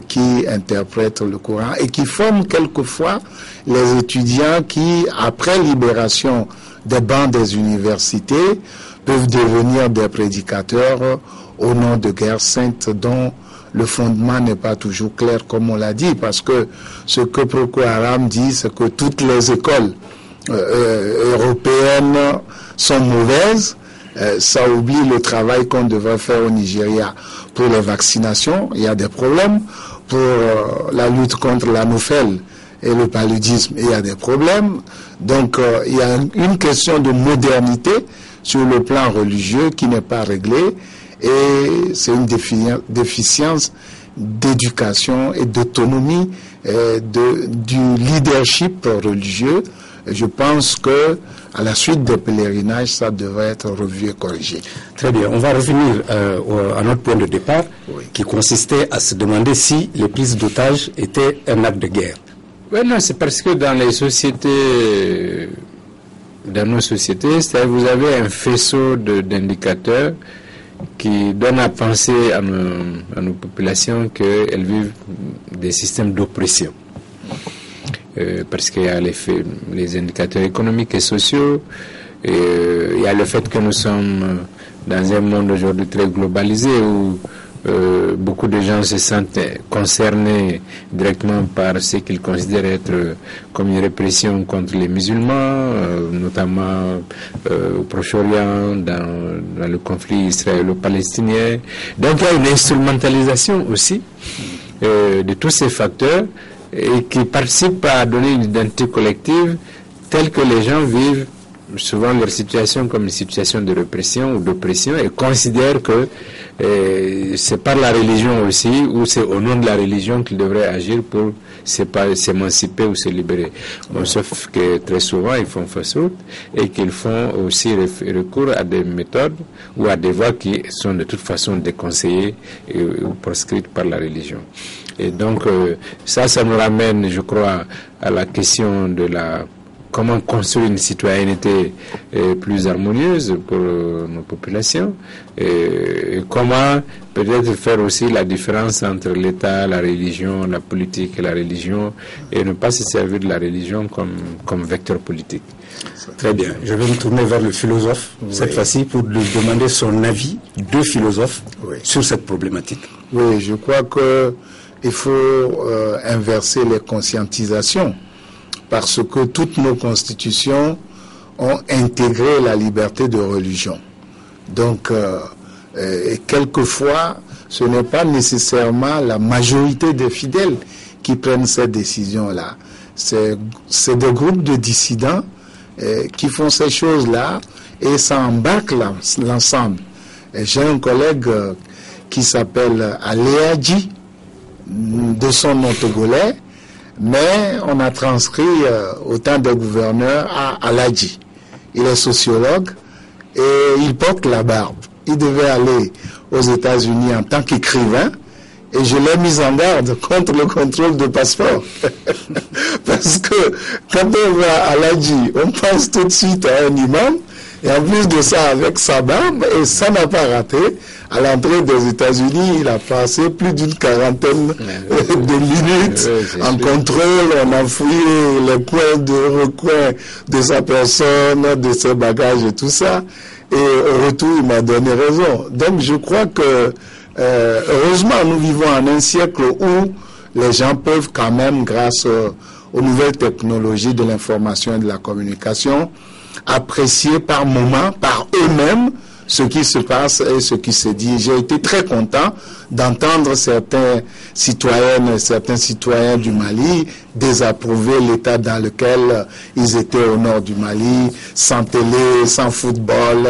qui interprètent le Coran et qui forment quelquefois les étudiants qui, après libération des bancs des universités, peuvent devenir des prédicateurs au nom de guerres saintes dont le fondement n'est pas toujours clair, comme on l'a dit, parce que ce que Boko Haram dit, c'est que toutes les écoles européennes sont mauvaises. Ça oublie le travail qu'on devrait faire au Nigeria pour les vaccinations. Il y a des problèmes. Pour la lutte contre l'anophèle et le paludisme, il y a des problèmes. Donc, il y a une question de modernité sur le plan religieux qui n'est pas réglée. Et c'est une déficience d'éducation et d'autonomie du leadership religieux. Et je pense que à la suite des pèlerinages, ça devrait être revu et corrigé. Très bien. On va revenir à notre point de départ, qui consistait à se demander si les prises d'otages étaient un acte de guerre. Oui, non, c'est parce que dans les sociétés, dans nos sociétés, c'est-à-dire vous avez un faisceau d'indicateurs qui donnent à penser à nos populations qu'elles vivent des systèmes d'oppression. Parce qu'il y a les indicateurs économiques et sociaux, et il y a le fait que nous sommes dans un monde aujourd'hui très globalisé où beaucoup de gens se sentent concernés directement par ce qu'ils considèrent être comme une répression contre les musulmans, notamment au Proche-Orient, dans le conflit israélo-palestinien. Donc il y a une instrumentalisation aussi de tous ces facteurs et qui participent à donner une identité collective telle que les gens vivent souvent leur situation comme une situation de répression ou d'oppression et considèrent que c'est par la religion aussi ou c'est au nom de la religion qu'ils devraient agir pour s'émanciper ou se libérer. Bon, sauf que très souvent ils font fausse route et qu'ils font aussi recours à des méthodes ou à des voies qui sont de toute façon déconseillées ou proscrites par la religion. Et donc ça nous ramène, je crois, à la question de comment construire une citoyenneté plus harmonieuse pour nos populations et comment peut-être faire aussi la différence entre l'État, la religion, la politique et la religion et ne pas se servir de la religion comme vecteur politique. Très bien. Je vais me tourner vers le philosophe, cette fois-ci, pour lui demander son avis, deux philosophes, sur cette problématique. Oui, je crois qu'il faut inverser les conscientisations parce que toutes nos constitutions ont intégré la liberté de religion. Donc, et quelquefois, ce n'est pas nécessairement la majorité des fidèles qui prennent cette décision-là. C'est des groupes de dissidents qui font ces choses-là et ça embarque l'ensemble. J'ai un collègue qui s'appelle Aléadji, de son nom togolais, mais on a transcrit au temps des gouverneurs à Aladji. Il est sociologue et il porte la barbe. Il devait aller aux États-Unis en tant qu'écrivain et je l'ai mis en garde contre le contrôle de passeport. Parce que quand on va à Aladji, on pense tout de suite à un imam. Et en plus de ça, avec sa barbe, et ça n'a pas raté, à l'entrée des États-Unis, il a passé plus d'une quarantaine de minutes en contrôle. On a fouillé les coins de recoins de sa personne, de ses bagages et tout ça. Et au retour, il m'a donné raison. Donc je crois que, heureusement, nous vivons en un siècle où les gens peuvent quand même, grâce aux nouvelles technologies de l'information et de la communication, apprécier par moment, par eux-mêmes, ce qui se passe et ce qui se dit. J'ai été très content d'entendre certains citoyennes et certains citoyens du Mali désapprouver l'état dans lequel ils étaient au nord du Mali, sans télé, sans football.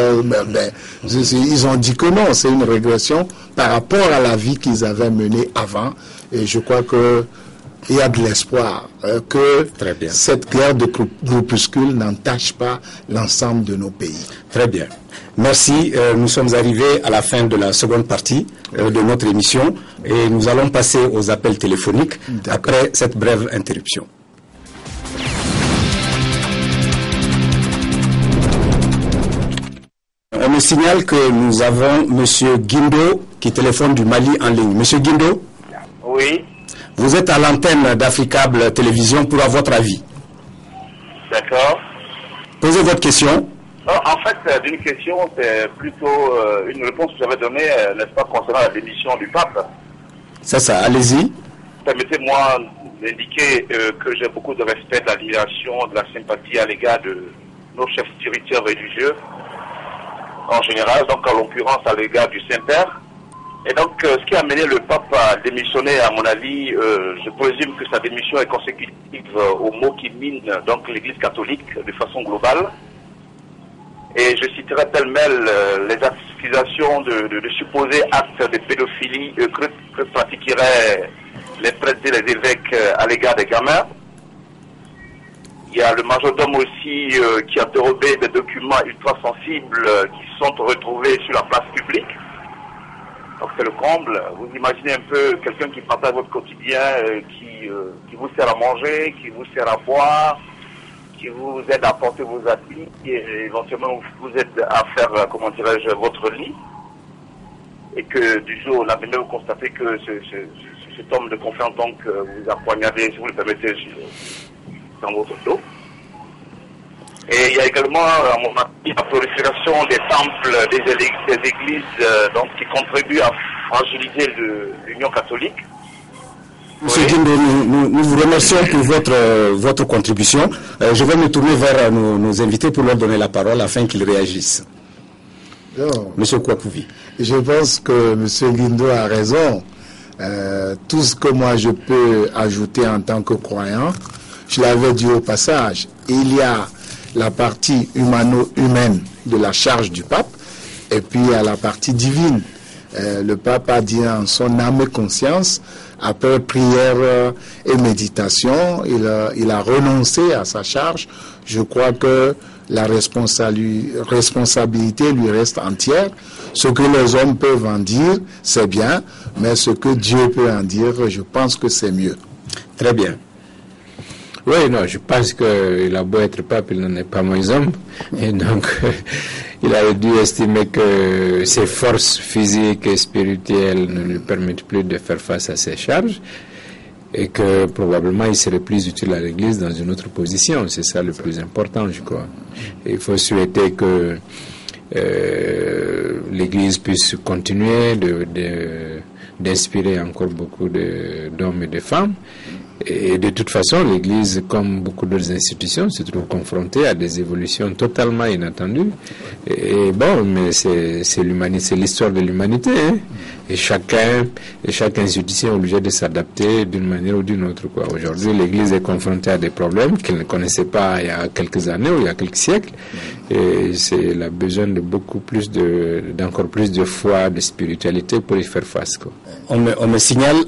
Ils ont dit que non, c'est une régression par rapport à la vie qu'ils avaient menée avant. Et je crois que il y a de l'espoir que cette guerre de groupuscules n'entache pas l'ensemble de nos pays. Très bien. Merci. Nous sommes arrivés à la fin de la seconde partie de notre émission et nous allons passer aux appels téléphoniques après cette brève interruption. On me signale que nous avons M. Guindo qui téléphone du Mali en ligne. Monsieur Guindo? Oui. Vous êtes à l'antenne d'Africable Télévision pour avoir votre avis. D'accord. Posez votre question. En fait, d'une question, c'est plutôt une réponse que j'avais donnée, n'est-ce pas, concernant la démission du pape. C'est ça, allez-y. Permettez-moi d'indiquer que j'ai beaucoup de respect, d'admiration, de la sympathie à l'égard de nos chefs spirituels religieux, en général, donc en l'occurrence à l'égard du Saint-Père. Et donc, ce qui a amené le pape à démissionner, à mon avis, je présume que sa démission est consécutive aux maux qui minent donc l'Église catholique de façon globale. Et je citerai pêle-mêle les accusations de supposés actes de pédophilie que pratiqueraient les prêtres et les évêques à l'égard des gamins. Il y a le majordome aussi qui a dérobé des documents ultra sensibles qui sont retrouvés sur la place publique. Donc c'est le comble. Vous imaginez un peu quelqu'un qui partage votre quotidien, qui vous sert à manger, qui vous sert à boire, qui vous aide à porter vos habits et éventuellement vous aide à faire, comment dirais-je, votre lit. Et que du jour au lendemain, vous constatez que cet homme de confiance donc vous a poignardé, si vous le permettez, dans votre dos. Et il y a également, à mon avis, la prolifération des temples, des églises donc, qui contribuent à fragiliser l'Union catholique. Monsieur Guindo, nous vous remercions pour votre contribution. Je vais me tourner vers nos invités pour leur donner la parole afin qu'ils réagissent. Monsieur Kouakouvi. Je pense que Monsieur Guindo a raison. Tout ce que moi je peux ajouter en tant que croyant, je l'avais dit au passage, il y a la partie humano-humaine de la charge du pape, et puis il y a la partie divine. Le pape a dit en son âme et conscience, après prière et méditation, il a renoncé à sa charge. Je crois que la responsabilité lui reste entière. Ce que les hommes peuvent en dire, c'est bien, mais ce que Dieu peut en dire, je pense que c'est mieux. Très bien. Oui, non, je pense qu'il a beau être pape, il n'en est pas moins homme. Et donc, il a dû estimer que ses forces physiques et spirituelles ne lui permettent plus de faire face à ses charges. Et que probablement il serait plus utile à l'Église dans une autre position. C'est ça le plus important, je crois. Et il faut souhaiter que l'Église puisse continuer d'inspirer encore beaucoup d'hommes et de femmes. Et de toute façon, l'Église, comme beaucoup d'autres institutions, se trouve confrontée à des évolutions totalement inattendues. Et bon, mais c'est l'humanité, c'est l'histoire de l'humanité, hein. Et chaque institution est obligée de s'adapter d'une manière ou d'une autre, quoi. Aujourd'hui, l'Église est confrontée à des problèmes qu'elle ne connaissait pas il y a quelques années ou il y a quelques siècles. Et elle a besoin de d'encore plus de foi, de spiritualité pour y faire face, quoi. On me signale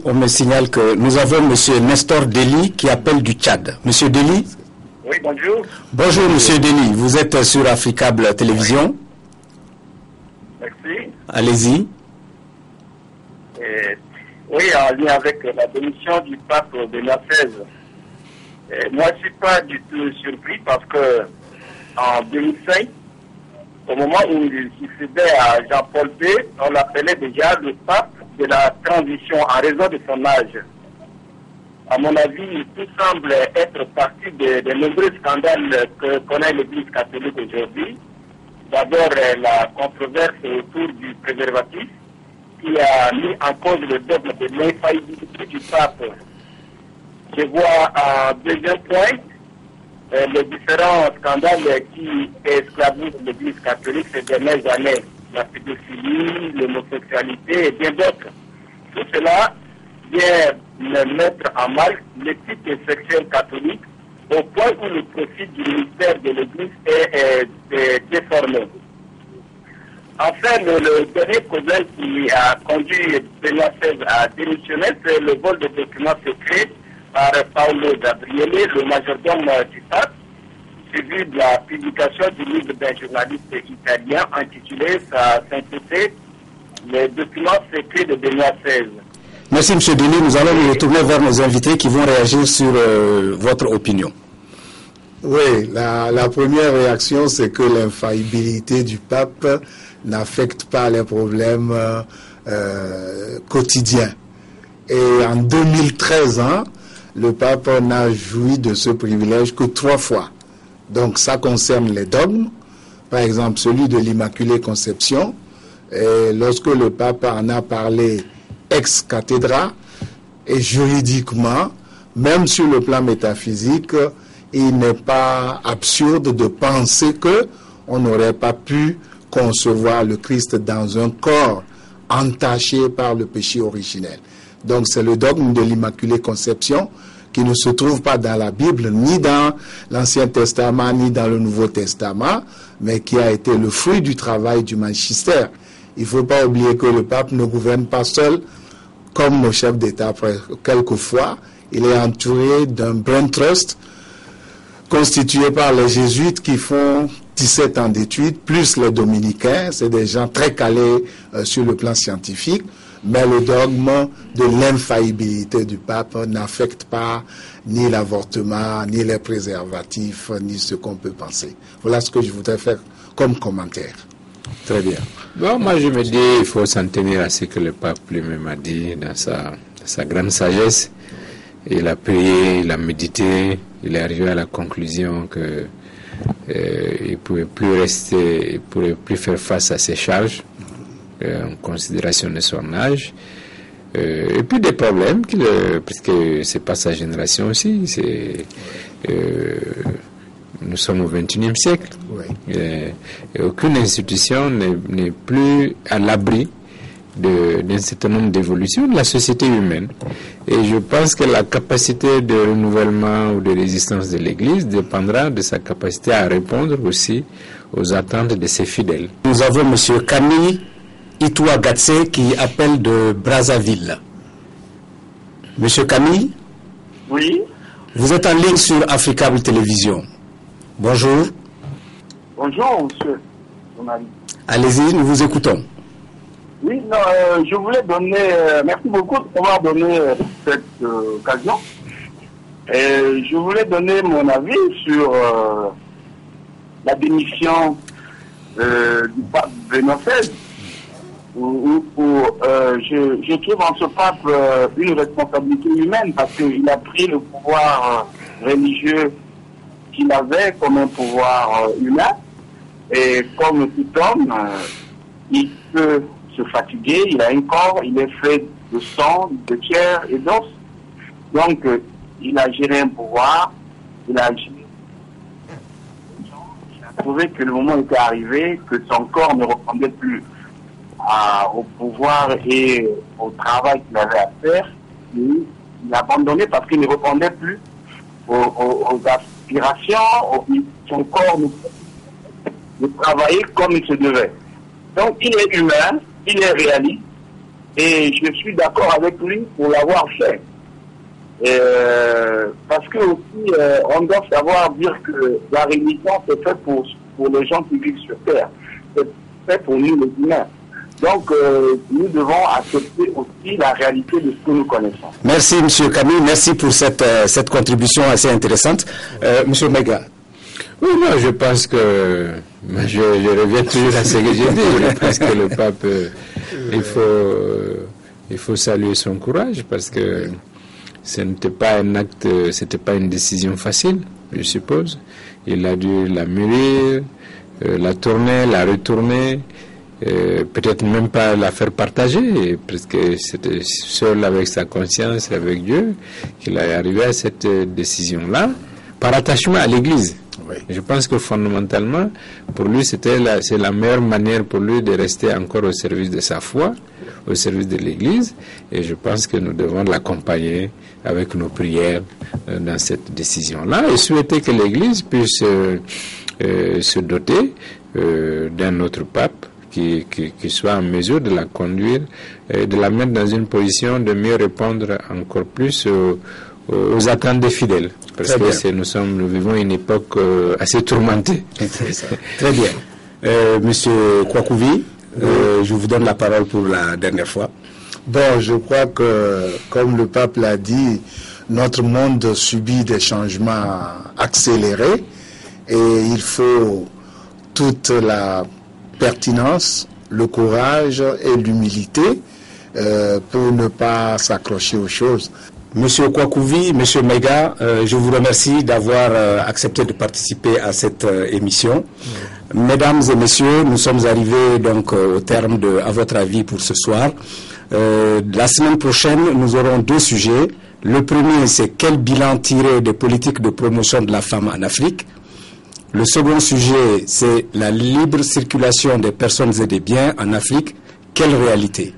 que nous avons Monsieur Nestor Deli qui appelle du Tchad. Monsieur Deli. Oui, bonjour. Bonjour Monsieur Deli, vous êtes sur Africable Télévision. Merci. Allez-y. Oui, en lien avec la démission du pape Benoît XVI. Moi, je ne suis pas du tout surpris parce que en 2005, au moment où il succédait à Jean-Paul II, on l'appelait déjà le pape de la transition en raison de son âge. À mon avis, tout semble être parti de nombreux scandales que connaît l'Église catholique aujourd'hui. D'abord, la controverse autour du préservatif qui a mis en cause le dogme de l'infaillibilité du pape. Je vois en deuxième point les différents scandales qui esclavisent l'Église catholique ces dernières années. La pédophilie, l'homosexualité et bien d'autres. Tout cela vient mettre en mal l'éthique sexuelle catholique au point où le profit du ministère de l'Église est déformé. Enfin, le dernier problème qui a conduit Benoît XVI à démissionner, c'est le vol de documents secrets par Paolo Gabriele, le majordome du pape, suivi de la publication du livre d'un journaliste italien intitulé Sa Sainteté, les documents secrets de Benoît XVI. Merci M. Deli, nous allons nous retourner vers nos invités qui vont réagir sur votre opinion. Oui, la première réaction, c'est que l'infaillibilité du pape n'affecte pas les problèmes quotidiens. Et en 2013, le pape n'a joui de ce privilège que 3 fois. Donc ça concerne les dogmes, par exemple celui de l'Immaculée Conception. Et lorsque le pape en a parlé ex cathedra, et juridiquement, même sur le plan métaphysique, il n'est pas absurde de penser que on n'aurait pas pu concevoir le Christ dans un corps entaché par le péché originel. Donc c'est le dogme de l'Immaculée Conception qui ne se trouve pas dans la Bible, ni dans l'Ancien Testament, ni dans le Nouveau Testament, mais qui a été le fruit du travail du magistère. Il ne faut pas oublier que le pape ne gouverne pas seul, comme nos chefs d'État quelquefois. Il est entouré d'un brain trust constitué par les jésuites qui font 17 ans d'études, plus les dominicains. C'est des gens très calés sur le plan scientifique. Mais le dogme de l'infaillibilité du pape n'affecte pas ni l'avortement, ni les préservatifs, ni ce qu'on peut penser. Voilà ce que je voudrais faire comme commentaire. Très bien. Bon, moi je me dis, il faut s'en tenir à ce que le pape lui-même a dit dans sa grande sagesse. Il a prié, il a médité, il est arrivé à la conclusion que il pouvait plus rester, il pouvait plus faire face à ses charges en considération de son âge. Et puis des problèmes, parce que c'est pas sa génération aussi, nous sommes au XXIe siècle. Oui. Et aucune institution n'est plus à l'abri d'un certain nombre d'évolutions de la société humaine. Et je pense que la capacité de renouvellement ou de résistance de l'Église dépendra de sa capacité à répondre aussi aux attentes de ses fidèles. Nous avons M. Camille Itouagatse qui appelle de Brazzaville. Monsieur Camille? Oui. Vous êtes en ligne sur Africable Télévision. Bonjour. Bonjour, monsieur. Allez-y, nous vous écoutons. Oui, non, je voulais donner, merci beaucoup de m'avoir donné cette occasion. Et je voulais donner mon avis sur la démission du pape Benoît XVI. Je trouve en ce pape une responsabilité humaine parce qu'il a pris le pouvoir religieux qu'il avait comme un pouvoir humain. Et comme tout homme, il peut se fatiguer, il a un corps, il est fait de sang, de chair et d'os. Donc, il a géré un pouvoir, il a trouvé que le moment était arrivé, que son corps ne répondait plus au pouvoir et au travail qu'il avait à faire. Il a abandonné parce qu'il ne répondait plus aux aspirations, son corps ne travaillait comme il se devait. Donc il est humain, il est réaliste, et je suis d'accord avec lui pour l'avoir fait. Parce que aussi, on doit savoir dire que la religion c'est fait pour les gens qui vivent sur Terre. C'est fait pour nous les humains. Donc, nous devons accepter aussi la réalité de ce que nous connaissons. Merci, M. Camille. Merci pour cette contribution assez intéressante. M. Mega. Oui, non, je pense que... Je reviens toujours à ce que j'ai dit. Je pense que le pape, il faut saluer son courage parce que ce n'était pas un acte, c'était pas une décision facile, je suppose. Il a dû la mûrir, la tourner, la retourner, peut-être même pas la faire partager, parce que c'était seul avec sa conscience, avec Dieu, qu'il est arrivé à cette décision-là, par attachement à l'Église. Oui. Je pense que fondamentalement, pour lui, c'est la meilleure manière pour lui de rester encore au service de sa foi, au service de l'Église, et je pense que nous devons l'accompagner avec nos prières dans cette décision-là, et souhaiter que l'Église puisse se doter d'un autre pape qui soit en mesure de la conduire et de la mettre dans une position de mieux répondre encore plus aux attentes des fidèles. Parce que nous vivons une époque assez tourmentée. Très bien. Monsieur Kwakouvi, je vous donne la parole pour la dernière fois. Bon, je crois que, comme le pape l'a dit, notre monde subit des changements accélérés et il faut toute la pertinence, le courage et l'humilité pour ne pas s'accrocher aux choses. Monsieur Kwakouvi, Monsieur Mega, je vous remercie d'avoir accepté de participer à cette émission. Mesdames et messieurs, nous sommes arrivés donc au terme de À votre avis pour ce soir. La semaine prochaine, nous aurons deux sujets. Le premier, c'est quel bilan tirer des politiques de promotion de la femme en Afrique. Le second sujet, c'est la libre circulation des personnes et des biens en Afrique. Quelle réalité?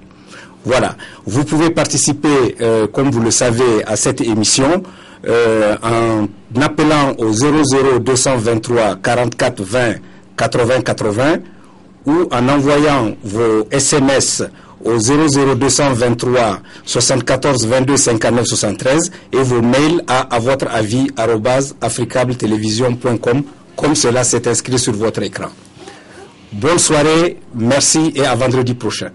Voilà. Vous pouvez participer, comme vous le savez, à cette émission en appelant au 00223 44 20 80 80 ou en envoyant vos SMS au 00223 74 22 59 73 et vos mails à votre avis @africabletelevision.com comme cela s'est inscrit sur votre écran. Bonne soirée, merci et à vendredi prochain.